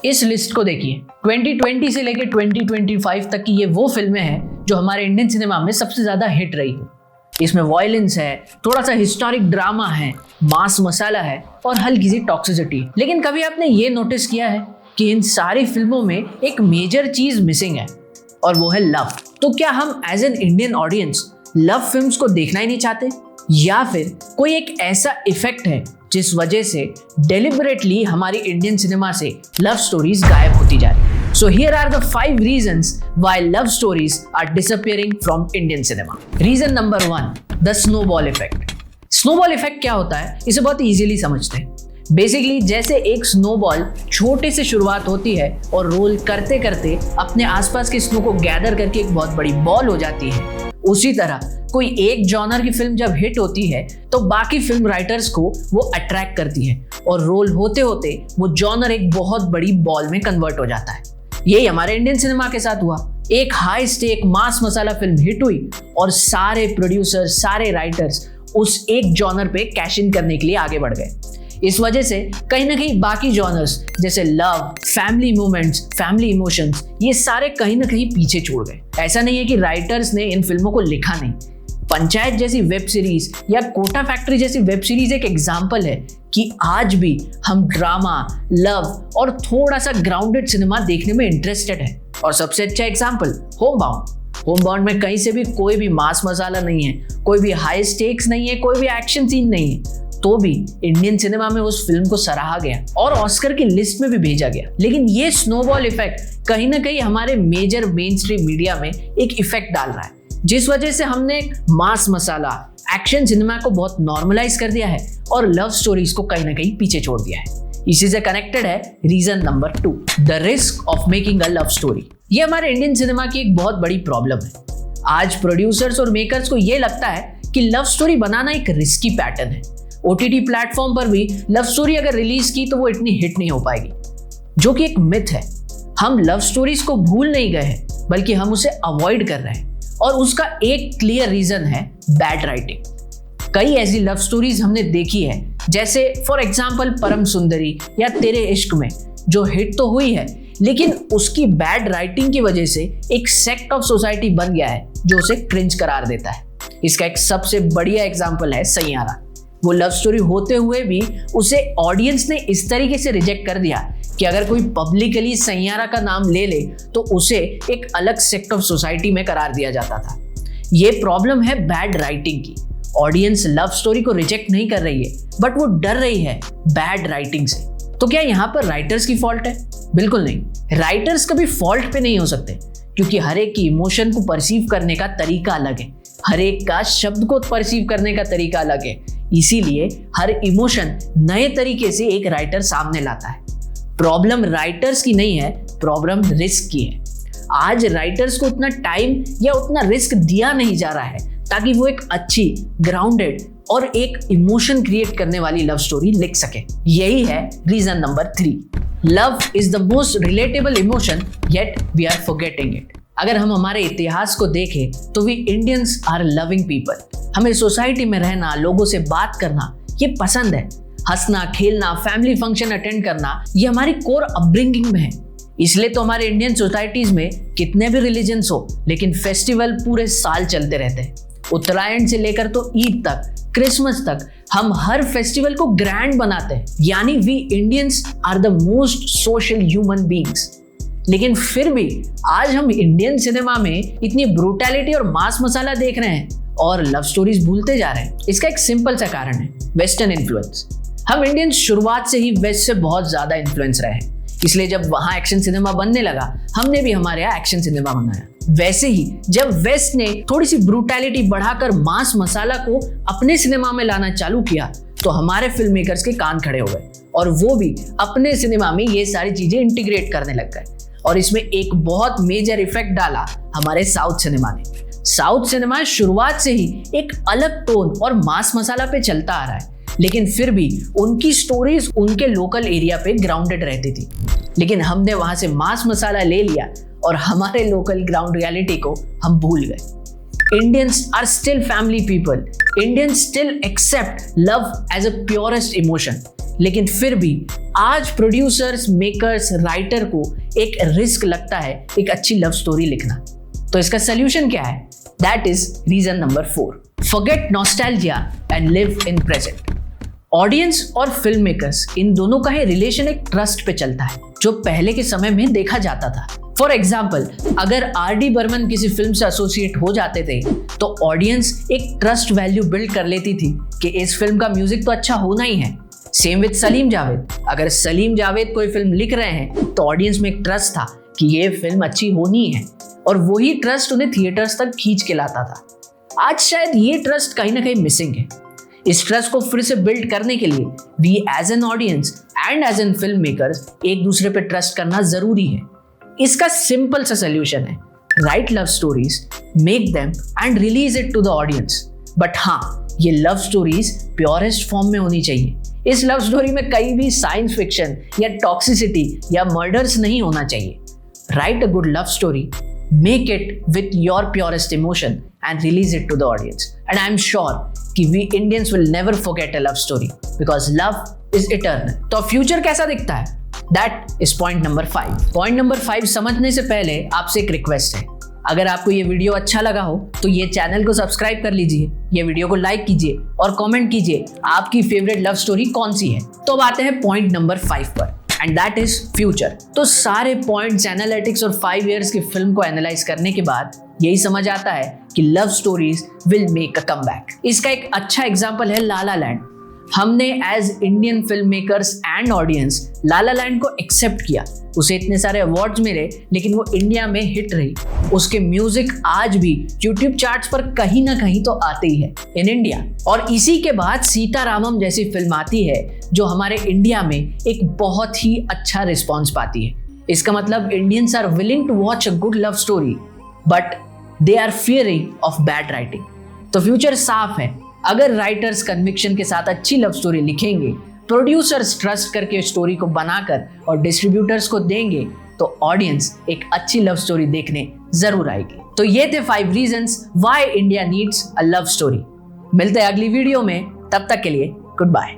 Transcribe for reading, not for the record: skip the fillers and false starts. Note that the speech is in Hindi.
इस लिस्ट को देखिए, 2020 से लेकर 2025 तक की ये वो फिल्में हैं जो हमारे इंडियन सिनेमा में सबसे ज्यादा हिट रही हो। इसमें वायलेंस है, थोड़ा सा हिस्टोरिक ड्रामा है, मास मसाला है और हल्की सी टॉक्सिसिटी। लेकिन कभी आपने ये नोटिस किया है कि इन सारी फिल्मों में एक मेजर चीज मिसिंग है और वो है लव। तो क्या हम as an Indian audience love films को देखना ही नहीं चाहते, या फिर कोई एक ऐसा इफेक्ट है जिस वजह से डेलिबरेटली हमारी इंडियन सिनेमा से लव स्टोरीज गायब होती जा रही है? So here are the 5 reasons why love stories are disappearing from Indian cinema. Reason number 1, the snowball effect. Snowball effect क्या होता है, इसे बहुत इजीली समझते हैं। बेसिकली जैसे एक स्नोबॉल छोटे से शुरुआत होती है और रोल करते करते अपने आसपास के स्नो को गैदर करके एक बहुत बड़ी बॉल हो जाती है, उसी तरह कोई एक जॉनर की फिल्म जब हिट होती है तो बाकी फिल्म राइटर्स को वो अट्रैक्ट करती है और रोल होते होते वो जॉनर एक बहुत बड़ी बॉल में कन्वर्ट हो जाता है। यही हमारे इंडियन सिनेमा के साथ हुआ। एक हाई स्टेक मास मसाला फिल्म हिट हुई और सारे प्रोड्यूसर, सारे राइटर्स उस एक जॉनर पे कैश इन करने के लिए आगे बढ़ गए। इस वजह से कहीं ना कहीं बाकी जॉनर्स जैसे love, family moments, family emotions, ये सारे कहीं ना कहीं पीछे छोड़ गए। ऐसा नहीं है कि राइटर्स ने इन फिल्मों को लिखा नहीं। पंचायत जैसी वेब सीरीज या कोटा फैक्ट्री जैसी वेब सीरीज एक एग्जाम्पल है कि आज भी हम ड्रामा, लव और थोड़ा सा ग्राउंडेड सिनेमा देखने में इंटरेस्टेड है। और सबसे अच्छा एग्जाम्पल होमबाउंड में कहीं से भी कोई भी मास मसाला नहीं है, कोई भी हाई स्टेक्स नहीं है, कोई भी एक्शन सीन नहीं है, तो भी इंडियन सिनेमा में उस फिल्म को सराहा गया और ऑस्कर की लिस्ट में भी भेजा गया। लेकिन ये स्नोबॉल इफेक्ट कहीं ना कहीं हमारे मेजर मेन स्ट्रीम मीडिया में एक इफेक्ट डाल रहा है, जिस वजह से हमने मास मसाला, एक्शन सिनेमा को बहुत नॉर्मलाइज कर दिया है और लव स्टोरीज को कहीं ना कहीं पीछे छोड़ दिया है। इसी से कनेक्टेड है reason number 2, the risk of making a love story. ये हमारे इंडियन सिनेमा की एक बहुत बड़ी प्रॉब्लम है। आज प्रोड्यूसर्स और मेकर्स को ये लगता है कि लव स्टोरी बनाना एक रिस्की पैटर्न है। OTT प्लेटफॉर्म पर भी लव स्टोरी अगर रिलीज की तो वो इतनी हिट नहीं हो पाएगी, जो कि एक मिथ है। हम लव स्टोरीज को भूल नहीं गए हैं, बल्कि हम उसे अवॉइड कर रहे हैं और उसका एक क्लियर रीजन है बैड राइटिंग। कई ऐसी लव स्टोरीज हमने देखी है, जैसे फॉर एग्जांपल परम सुंदरी या तेरे इश्क में, जो हिट तो हुई है लेकिन उसकी बैड राइटिंग की वजह से एक सेक्ट ऑफ सोसाइटी बन गया है जो उसे क्रिंज करार देता है। इसका एक सबसे बढ़िया एग्जांपल है सैयारा। वो लव स्टोरी होते हुए भी उसे ऑडियंस ने इस तरीके से रिजेक्ट कर दिया कि अगर कोई पब्लिकली सैयारा का नाम ले ले तो उसे एक अलग सेक्ट ऑफ सोसाइटी में करार दिया जाता था। ये प्रॉब्लम है बैड राइटिंग की। ऑडियंस लव स्टोरी को रिजेक्ट नहीं कर रही है, बट वो डर रही है बैड राइटिंग से। तो क्या यहाँ पर राइटर्स की फॉल्ट है? बिल्कुल नहीं। राइटर्स कभी फॉल्ट पे नहीं हो सकते, क्योंकि हर एक की इमोशन को परसीव करने का तरीका अलग है, हर एक का शब्द को परसीव करने का तरीका अलग है। इसीलिए हर इमोशन नए तरीके से एक राइटर सामने लाता है। प्रॉब्लम राइटर्स की नहीं है, प्रॉब्लम रिस्क की है। आज राइटर्स को उतना टाइम या उतना रिस्क दिया नहीं जा रहा है ताकि वो एक अच्छी, ग्राउंडेड और एक इमोशन क्रिएट करने वाली लव स्टोरी लिख सके। यही है reason number 3, love is the most relatable emotion yet we are forgetting it. अगर हम हमारे इतिहास को देखें तो we Indians are loving people. हमें सोसाइटी में रहना, लोगों से बात करना ये पसंद है। हंसना, खेलना, फैमिली फंक्शन अटेंड करना ये हमारी कोर अपब्रिंगिंग में है। इसलिए तो हमारे इंडियन सोसाइटीज में कितने भी रिलीजन्स हो, लेकिन फेस्टिवल पूरे साल चलते रहते हैं। उत्तरायण से लेकर तो ईद तक, क्रिसमस तक हम हर फेस्टिवल को ग्रैंड बनाते हैं। यानी we Indians are the most social human beings. लेकिन फिर भी आज हम इंडियन सिनेमा में इतनी ब्रूटैलिटी और मास मसाला देख रहे हैं और लव स्टोरीज भूलते जा रहे हैं। इसका एक सिंपल सा कारण है वेस्टर्न इन्फ्लुएंस। हम इंडियंस शुरुआत से ही वेस्ट से बहुत ज्यादा इन्फ्लुएंस रहे हैं, इसलिए जब वहां एक्शन सिनेमा बनने लगा, हमने भी हमारे यहाँ एक्शन सिनेमा बनाया। वैसे ही जब वेस्ट ने थोड़ी सी ब्रूटैलिटी बढ़ाकर मास मसाला को अपने सिनेमा में लाना चालू किया, तो हमारे फिल्म मेकर्स के कान खड़े हो गए और वो भी अपने सिनेमा में ये सारी चीजें इंटीग्रेट करने लग गए। और इसमें एक बहुत मेजर इफेक्ट डाला हमारे साउथ सिनेमा ने। साउथ सिनेमा शुरुआत से ही एक अलग टोन और मास मसाला पे चलता आ रहा है, लेकिन फिर भी उनकी स्टोरीज उनके लोकल एरिया पे ग्राउंडेड रहती थी। लेकिन हमने वहां से मास मसाला ले लिया और हमारे लोकल ग्राउंड रियलिटी को हम भूल गए। Indians are still family people. Indians still accept love as a purest emotion. लेकिन फिर भी आज प्रोड्यूसर्स, मेकर्स, राइटर को एक रिस्क लगता है एक अच्छी लव स्टोरी लिखना। तो इसका सोल्यूशन क्या है? That is reason number 4, forget nostalgia and live in present. Audience और फिल्म मेकर्स इन दोनों का ही रिलेशन एक ट्रस्ट पे चलता है, जो पहले के समय में देखा जाता था। फॉर एग्जाम्पल, अगर R.D. बर्मन किसी फिल्म से एसोसिएट हो जाते थे तो ऑडियंस एक ट्रस्ट वैल्यू बिल्ड कर लेती थी कि इस फिल्म का म्यूजिक तो अच्छा होना ही है। सेम विद सलीम जावेद, अगर सलीम जावेद कोई फिल्म लिख रहे हैं तो ऑडियंस में एक ट्रस्ट था कि ये फिल्म अच्छी होनी है, और वही ट्रस्ट उन्हें थिएटर्स तक खींच के लाता था। आज शायद ये ट्रस्ट कहीं ना कहीं मिसिंग है। इस ट्रस्ट को फिर से बिल्ड करने के लिए we as an audience and as an film makers एक दूसरे पे ट्रस्ट करना जरूरी है। इसका सिंपल सा सोल्यूशन है, write love stories, make them and release it to the audience. But हाँ, ये लव स्टोरीज प्योरेस्ट फॉर्म में होनी चाहिए। इस लव स्टोरी में कहीं भी साइंस फिक्शन या टॉक्सिसिटी या मर्डर्स नहीं होना चाहिए। Right a good love story, make it with your purest emotion and release it to the audience, and I am sure कि we Indians will never forget a love story because love is eternal। तो फ्यूचर कैसा दिखता है? That is point number 5। Point number 5 समझने से पहले आपसे एक रिक्वेस्ट है, अगर आपको ये वीडियो अच्छा लगा हो तो ये चैनल को सब्सक्राइब कर लीजिए, ये वीडियो को लाइक कीजिए और कमेंट कीजिए आपकी फेवरेट लव स्टोरी कौन सी है। तो अब आते हैं पॉइंट नंबर 5 पर, एंड दैट इज फ्यूचर। तो सारे पॉइंट्स, एनालिटिक्स और 5 इयर्स की फिल्म को एनालाइज करने के बाद यही समझ आता है कि love stories will make a comeback. इसका एक अच्छा एग्जांपल है ला ला लैंड। हमने as Indian film makers and audience La La Land को एक्सेप्ट किया, उसे इतने सारे अवार्ड्स मिले, लेकिन वो इंडिया में हिट रही। उसके म्यूजिक आज भी यूट्यूब चार्ट्स पर कहीं ना कहीं तो आते ही है इन इंडिया। और इसी के बाद सीतारामम जैसी फिल्म आती है जो हमारे इंडिया में एक बहुत ही अच्छा रिस्पॉन्स पाती है। इसका मतलब Indians are willing to watch a good love story but they are fearing of bad writing. तो फ्यूचर साफ है, अगर राइटर्स कन्विक्शन के साथ अच्छी लव स्टोरी लिखेंगे, प्रोड्यूसर्स ट्रस्ट करके स्टोरी को बनाकर और डिस्ट्रीब्यूटर्स को देंगे, तो ऑडियंस एक अच्छी लव स्टोरी देखने जरूर आएगी। तो ये थे 5 reasons why India needs a love story. मिलते हैं अगली वीडियो में, तब तक के लिए गुड बाय।